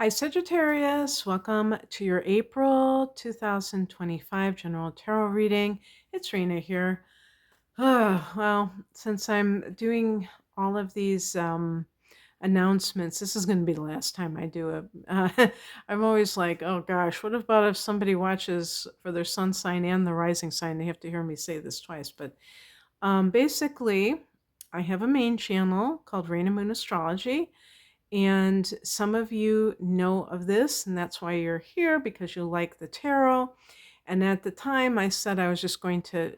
Hi, Sagittarius. Welcome to your April 2025 general tarot reading. It's Rena here. Well, since I'm doing all of these announcements, this is going to be the last time I do it. I'm always like, oh gosh, what about if somebody watches for their sun sign and the rising sign? They have to hear me say this twice. But basically, I have a main channel called Rain and Moon Astrology. And some of you know of this, and that's why you're here, because you like the tarot. And at the time, I said I was just going to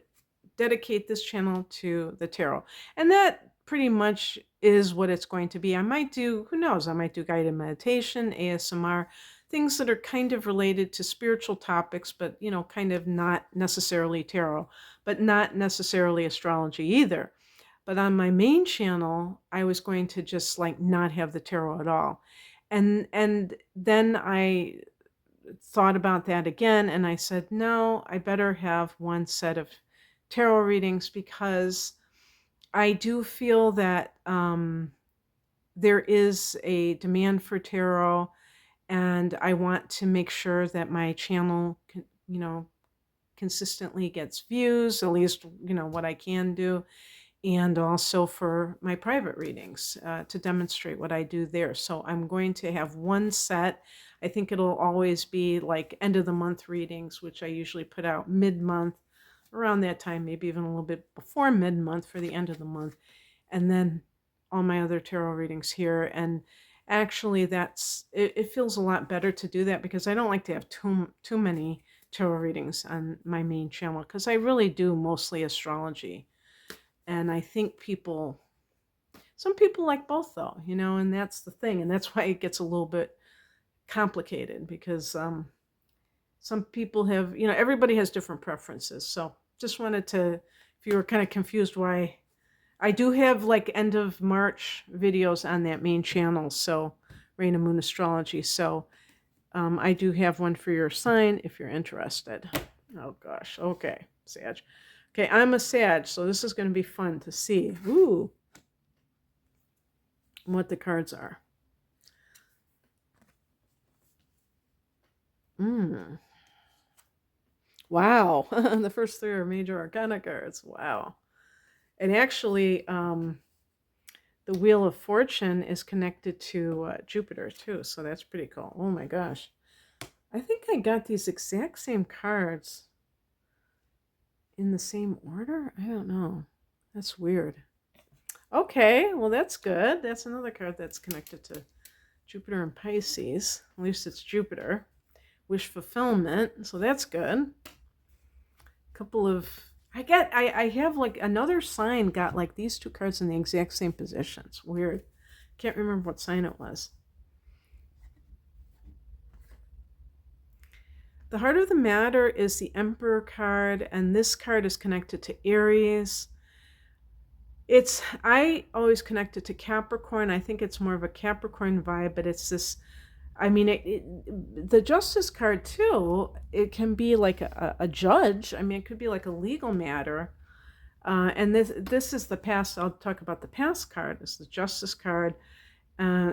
dedicate this channel to the tarot. And that pretty much is what it's going to be. I might do, who knows, I might do guided meditation, ASMR, things that are kind of related to spiritual topics, but, kind of not necessarily tarot, but not necessarily astrology either. But on my main channel, I was going to just like not have the tarot at all. And then I thought about that again and I said, no, I better have one set of tarot readings because I do feel that there is a demand for tarot, and I want to make sure that my channel consistently gets views, at least what I can do, and also for my private readings to demonstrate what I do there. So I'm going to have one set. I think it'll always be like end of the month readings, which I usually put out mid-month, around that time, maybe even a little bit before mid-month for the end of the month. And then all my other tarot readings here. And actually it feels a lot better to do that because I don't like to have too many tarot readings on my main channel because I really do mostly astrology. And I think some people like both though, and that's the thing. And that's why it gets a little bit complicated because some people have, everybody has different preferences. So just wanted to, if you were kind of confused why, I do have like end of March videos on that main channel. So Rain and Moon Astrology. So I do have one for your sign if you're interested. Oh gosh. Okay. Sag. Okay, I'm a Sag, so this is going to be fun to see. Ooh, what the cards are. Wow, the first three are major arcana cards. Wow. And actually, the Wheel of Fortune is connected to Jupiter too, so that's pretty cool. Oh my gosh. I think I got these exact same cards in the same order. I don't know. That's weird. Okay, well that's good. That's another card that's connected to Jupiter and Pisces. At least it's Jupiter. Wish fulfillment. So that's good. Couple of I have like another sign got like these two cards in the exact same positions. Weird. Can't remember what sign it was. The heart of the matter is the Emperor card, and this card is connected to Aries. I always connect it to Capricorn. I think it's more of a Capricorn vibe, but it's this, I mean, the Justice card too, it can be like a judge. I mean, it could be like a legal matter. And this is the past. I'll talk about the past card. It's the Justice card.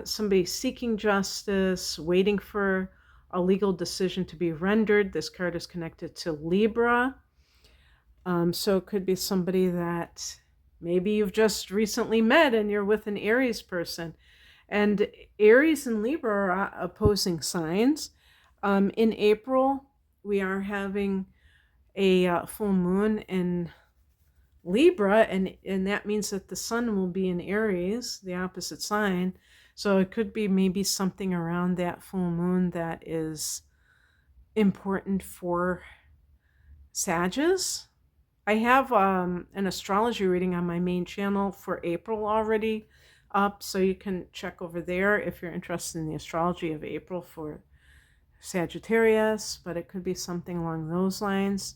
Somebody seeking justice, waiting for a legal decision to be rendered. This card is connected to Libra. So it could be somebody that maybe you've just recently met and you're with an Aries person. And Aries and Libra are opposing signs. In April, we are having a full moon in Libra, and that means that the sun will be in Aries, the opposite sign. So it could be maybe something around that full moon that is important for Sagittarius. I have an astrology reading on my main channel for April already up, so you can check over there if you're interested in the astrology of April for Sagittarius, but it could be something along those lines.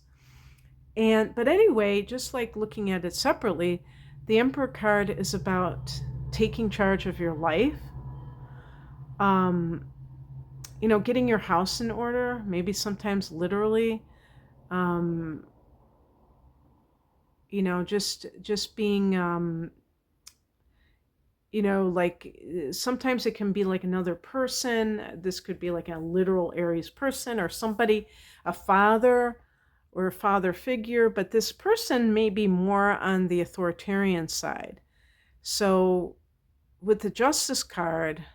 But anyway, just like looking at it separately, the Emperor card is about taking charge of your life. Getting your house in order, maybe sometimes literally. Just being like sometimes it can be like another person. This could be like a literal Aries person or somebody, a father or a father figure, but this person may be more on the authoritarian side. So with the Justice card,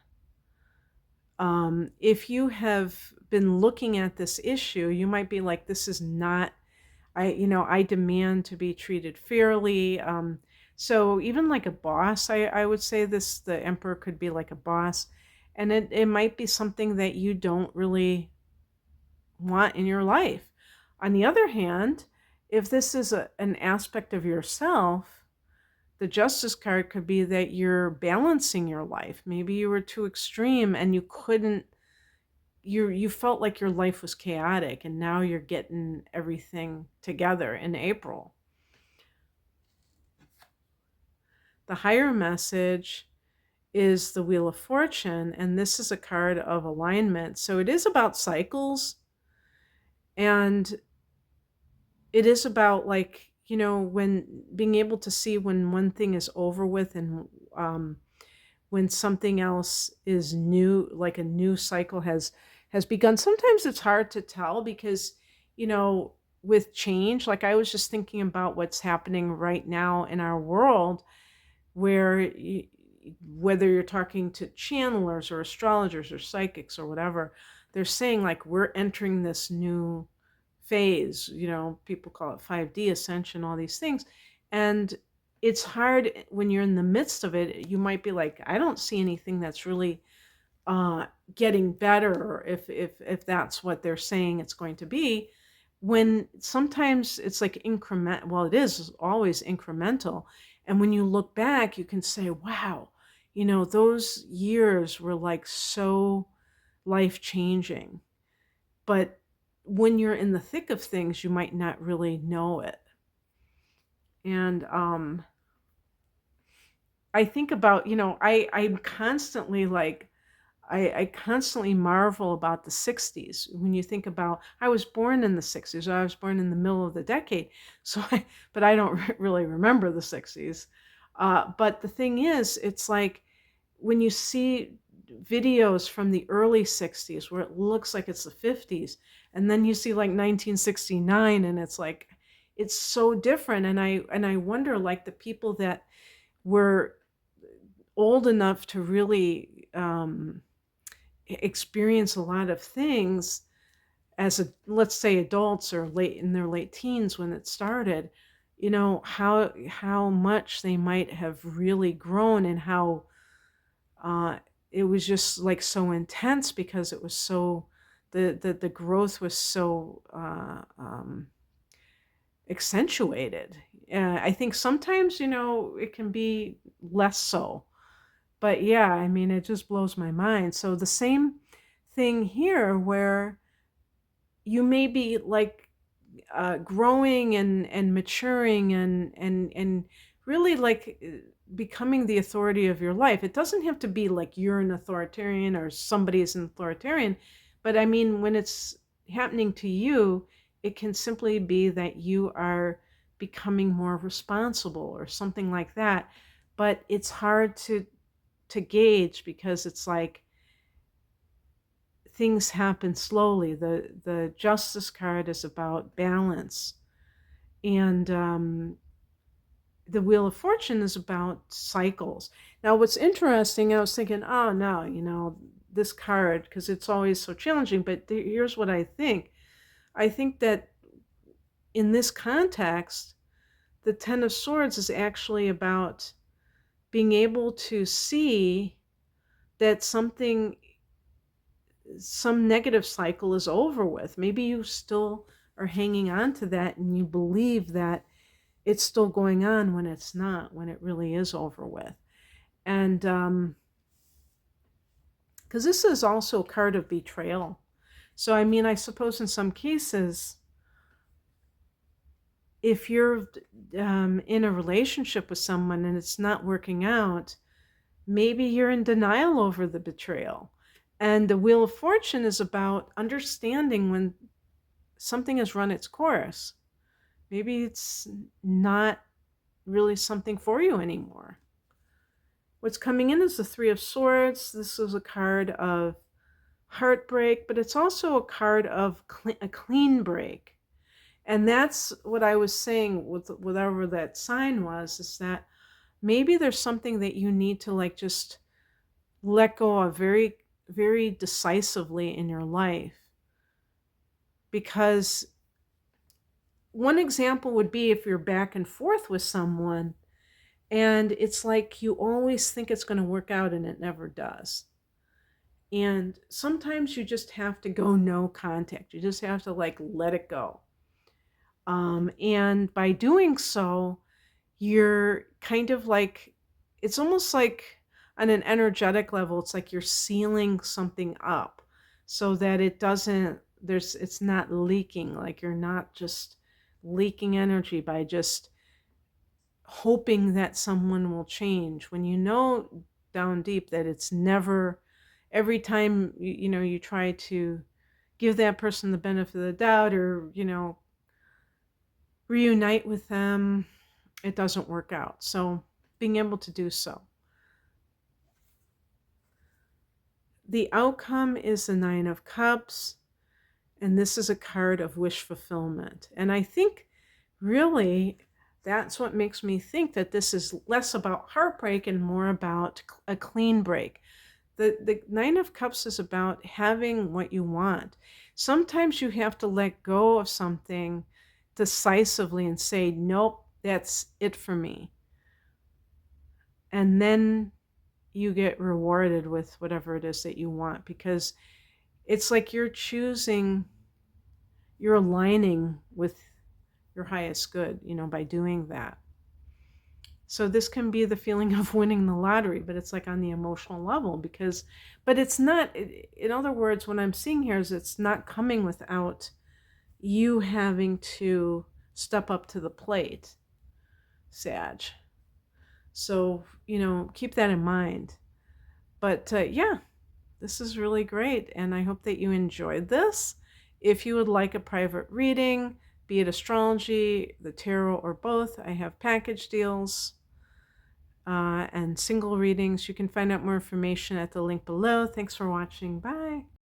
if you have been looking at this issue, you might be like, this is not, I demand to be treated fairly. So even like a boss, I would say this, the emperor could be like a boss, and it might be something that you don't really want in your life. On the other hand, if this is an aspect of yourself, the justice card could be that you're balancing your life. Maybe you were too extreme and you couldn't, you felt like your life was chaotic, and now you're getting everything together in April. The higher message is the Wheel of Fortune, and this is a card of alignment. So it is about cycles, and it is about, like, when being able to see when one thing is over with, and when something else is new, like a new cycle has begun. Sometimes it's hard to tell because, with change, like I was just thinking about what's happening right now in our world, where whether you're talking to channelers or astrologers or psychics or whatever, they're saying like we're entering this new phase. People call it 5D ascension, all these things. And it's hard when you're in the midst of it. You might be like, I don't see anything that's really uh, getting better, if that's what they're saying it's going to be. When sometimes it's like increment, well, it is always incremental. And when you look back, you can say, wow, those years were like so life changing. But when you're in the thick of things, you might not really know it. And I think about, I'm constantly like, I constantly marvel about the 60s. When you think about, I was born in the 60s, I was born in the middle of the decade. But I don't really remember the 60s. But the thing is, it's like when you see videos from the early 60s where it looks like it's the 50s, and then you see like 1969, and it's like, it's so different. And I wonder, like, the people that were old enough to really experience a lot of things as let's say adults or late in their late teens when it started, how much they might have really grown, and how uh, it was just like so intense because it was so, the growth was so accentuated. I think sometimes, it can be less so. But yeah, I mean, it just blows my mind. So the same thing here, where you may be like growing and maturing and really like becoming the authority of your life. It doesn't have to be like you're an authoritarian or somebody is an authoritarian, but I mean, when it's happening to you, it can simply be that you are becoming more responsible or something like that. But it's hard to gauge because it's like things happen slowly. The justice card is about balance, and the Wheel of Fortune is about cycles. Now, what's interesting, I was thinking, oh no, this card, because it's always so challenging. But here's what I think. I think that in this context, the Ten of Swords is actually about being able to see that some negative cycle is over with. Maybe you still are hanging on to that and you believe that it's still going on when it's not, when it really is over with. And because this is also a card of betrayal. So, I mean, I suppose in some cases, if you're in a relationship with someone and it's not working out, maybe you're in denial over the betrayal. And the Wheel of Fortune is about understanding when something has run its course. Maybe it's not really something for you anymore. What's coming in is the Three of Swords. This is a card of heartbreak, but it's also a card of a clean break. And that's what I was saying with whatever that sign was, is that maybe there's something that you need to like just let go of very, very decisively in your life. Because one example would be if you're back and forth with someone and it's like you always think it's going to work out and it never does. And sometimes you just have to go no contact. You just have to like let it go. And by doing so, you're kind of like, it's almost like on an energetic level, it's like you're sealing something up so that it doesn't, it's not leaking. Like you're not just leaking energy by just hoping that someone will change when you know down deep that it's never, every time you try to give that person the benefit of the doubt or reunite with them, it doesn't work out. So being able to do so. The outcome is the Nine of Cups, and this is a card of wish fulfillment. And I think really that's what makes me think that this is less about heartbreak and more about a clean break. The Nine of Cups is about having what you want. Sometimes you have to let go of something decisively and say, nope, that's it for me. And then you get rewarded with whatever it is that you want, because it's like you're choosing, you're aligning with your highest good, by doing that. So this can be the feeling of winning the lottery, but it's like on the emotional level but it's not, in other words, what I'm seeing here is it's not coming without you having to step up to the plate, Sag. So, keep that in mind. But yeah, this is really great, and I hope that you enjoyed this. If you would like a private reading, be it astrology, the tarot, or both, I have package deals and single readings. You can find out more information at the link below. Thanks for watching. Bye.